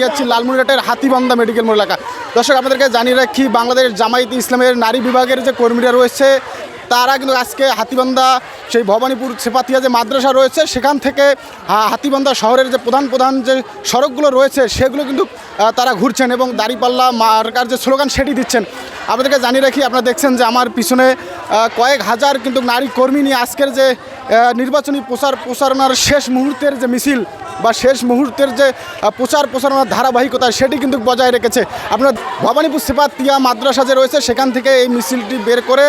যাচ্ছি লালমনিরহাটের হাতিবান্ধা মেডিকেল মোড় এলাকা। দর্শক আপনাদেরকে জানিয়ে রাখি, বাংলাদেশ জামায়াতে ইসলামের নারী বিভাগের যে কর্মীরা রয়েছে তারা কিন্তু আজকে হাতিবান্ধা সেই ভবানীপুর সেপাতিয়া যে মাদ্রাসা রয়েছে সেখান থেকে হাতিবান্ধা শহরের যে প্রধান যে সড়কগুলো রয়েছে সেগুলো কিন্তু তারা ঘুরছেন এবং দাঁড়িপাল্লা মার্কার যে স্লোগান সেটি দিচ্ছেন। আপনাদেরকে জানিয়ে রাখি, আপনারা দেখছেন যে আমার পিছনে কয়েক হাজার কিন্তু নারী কর্মী নিয়ে আজকের যে নির্বাচনী প্রচারণার শেষ মুহূর্তের যে মিছিল বা শেষ মুহূর্তের যে প্রচারণার ধারাবাহিকতা সেটি কিন্তু বজায় রেখেছে। আপনার ভবানীপুর সেপাতিয়া মাদ্রাসা যে রয়েছে সেখান থেকে এই মিছিলটি বের করে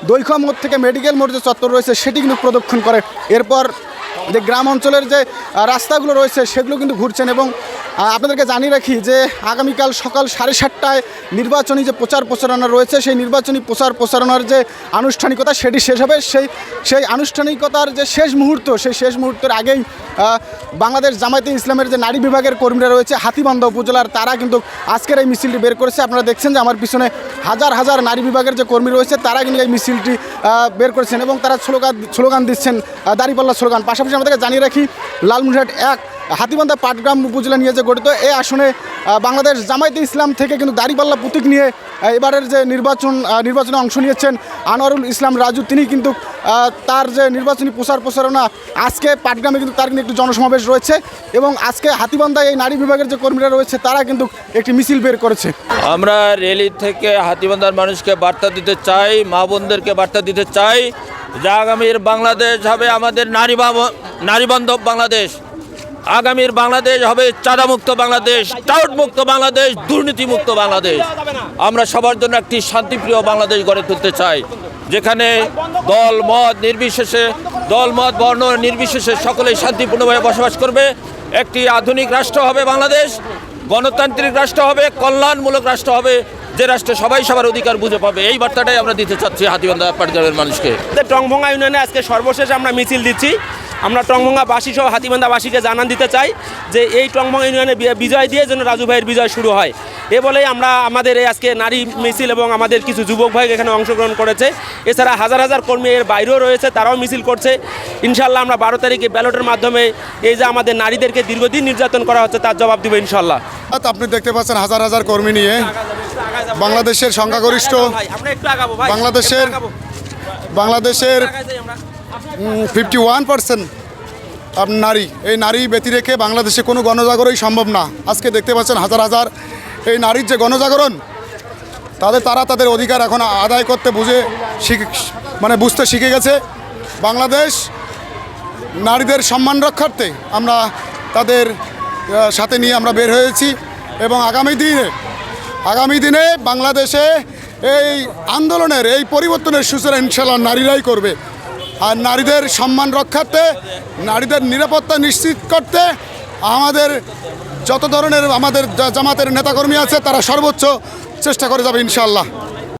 দৈঘা মোড় থেকে মেডিকেল মোড় যে চত্বর রয়েছে সেটি কিন্তু প্রদক্ষিণ করে। এরপর যে গ্রাম অঞ্চলের যে রাস্তাগুলো রয়েছে সেগুলো কিন্তু ঘুরছেন এবং আপনাদেরকে জানিয়ে রাখি যে আগামীকাল সকাল 7:30টায় নির্বাচনী যে প্রচারণা রয়েছে সেই নির্বাচনী প্রচারণার যে আনুষ্ঠানিকতা সেটি শেষ হবে। সেই আনুষ্ঠানিকতার যে শেষ মুহূর্ত, সেই শেষ মুহূর্তের আগেই বাংলাদেশ জামায়াতে ইসলামের যে নারী বিভাগের কর্মীরা রয়েছে হাতিবান্ধা উপজেলার, তারা কিন্তু আজকের এই মিছিলটি বের করেছে। আপনারা দেখছেন যে আমার পিছনে হাজার হাজার নারী বিভাগের যে কর্মী রয়েছে তারা কিন্তু এই মিছিলটি বের করেছেন এবং তারা স্লোগান দিচ্ছেন, দাঁড়িপাল্লা স্লোগান। পাশাপাশি আমাদেরকে জানিয়ে রাখি, লালমনিরহাট 1 হাতিবান্ধা পাটগ্রাম উপজেলা নিয়ে যে গঠিত এই আসনে বাংলাদেশ জামায়াতে ইসলাম থেকে কিন্তু দাঁড়িপাল্লা প্রতীক নিয়ে এবারের যে নির্বাচনে অংশ নিয়েছেন আনোয়ারুল ইসলাম রাজু, তিনি কিন্তু তার যে নির্বাচনী প্রচারণা আজকে পাটগ্রামে কিন্তু তার কিন্তু একটু জনসমাবেশ রয়েছে এবং আজকে হাতিবান্ধা এই নারী বিভাগের যে কর্মীরা রয়েছে তারা কিন্তু একটি মিছিল বের করেছে। আমরা রেলি থেকে হাতিবান্ধার মানুষকে বার্তা দিতে চাই, মা বোনদেরকে বার্তা দিতে চাই যে আগামীর বাংলাদেশ হবে আমাদের নারীবান্ধব বাংলাদেশ। আগামীর বাংলাদেশ হবে চাঁদামুক্ত বাংলাদেশ, টাউটমুক্ত বাংলাদেশ, দুর্নীতিমুক্ত বাংলাদেশ। আমরা সবার জন্য একটি শান্তিপ্রিয় বাংলাদেশ গড়ে তুলতে চাই, যেখানে দল মত বর্ণ নির্বিশেষে সকলেই শান্তিপূর্ণভাবে বসবাস করবে। একটি আধুনিক রাষ্ট্র হবে বাংলাদেশ, গণতান্ত্রিক রাষ্ট্র হবে, কল্যাণমূলক রাষ্ট্র হবে, যে রাষ্ট্রে সবাই সবার অধিকার বুঝে পাবে। এই বার্তাটাই আমরা দিতে চাচ্ছি হাতিবান্ধা পাটগ্রামের মানুষকে। টংভঙ্গা ইউনিয়নে আজকে সর্বশেষ আমরা মিছিল দিচ্ছি। আমরা টংভঙ্গাবাসী সহ হাতিবান্ধাবাসীকে জানান দিতে চাই যে এই টংভঙ্গা ইউনিয়নে বিজয় দিয়ে যেন রাজু ভাইয়ের বিজয় শুরু হয়। এ বলেই আমরা আমাদের এই আজকে নারী মিছিল এবং আমাদের কিছু যুবক ভাই এখানে অংশগ্রহণ করেছে। এছাড়া হাজার হাজার কর্মী এর বাইরেও রয়েছে, তারাও মিছিল করছে। ইনশাল্লাহ আমরা 12 তারিখে ব্যালটের মাধ্যমে এই যে আমাদের নারীদেরকে দীর্ঘদিন নির্যাতন করা হচ্ছে তার জবাব দেবো ইনশাল্লাহ। আপনি দেখতে পাচ্ছেন হাজার হাজার কর্মী নিয়ে বাংলাদেশের সংখ্যাগরিষ্ঠ বাংলাদেশের 51% নারী, এই নারী ব্যতী রেখে বাংলাদেশে কোনো গণজাগরণই সম্ভব না। আজকে দেখতে পাচ্ছেন হাজার হাজার এই নারীর যে গণজাগরণ, তারা তাদের অধিকার এখন আদায় করতে বুঝতে শিখে গেছে। বাংলাদেশ নারীদের সম্মান রক্ষার্থে আমরা তাদের সাথে নিয়ে আমরা বের হয়েছি এবং আগামী দিনে বাংলাদেশে এই আন্দোলনের এই পরিবর্তনের সূচনা ইনশাআল্লাহ নারীরাই করবে। আর নারীদের সম্মান রক্ষার্থে, নারীদের নিরাপত্তা নিশ্চিত করতে আমাদের যত ধরনের আমাদের জামাতের নেতাকর্মী আছে তারা সর্বোচ্চ চেষ্টা করে যাবে ইনশাআল্লাহ।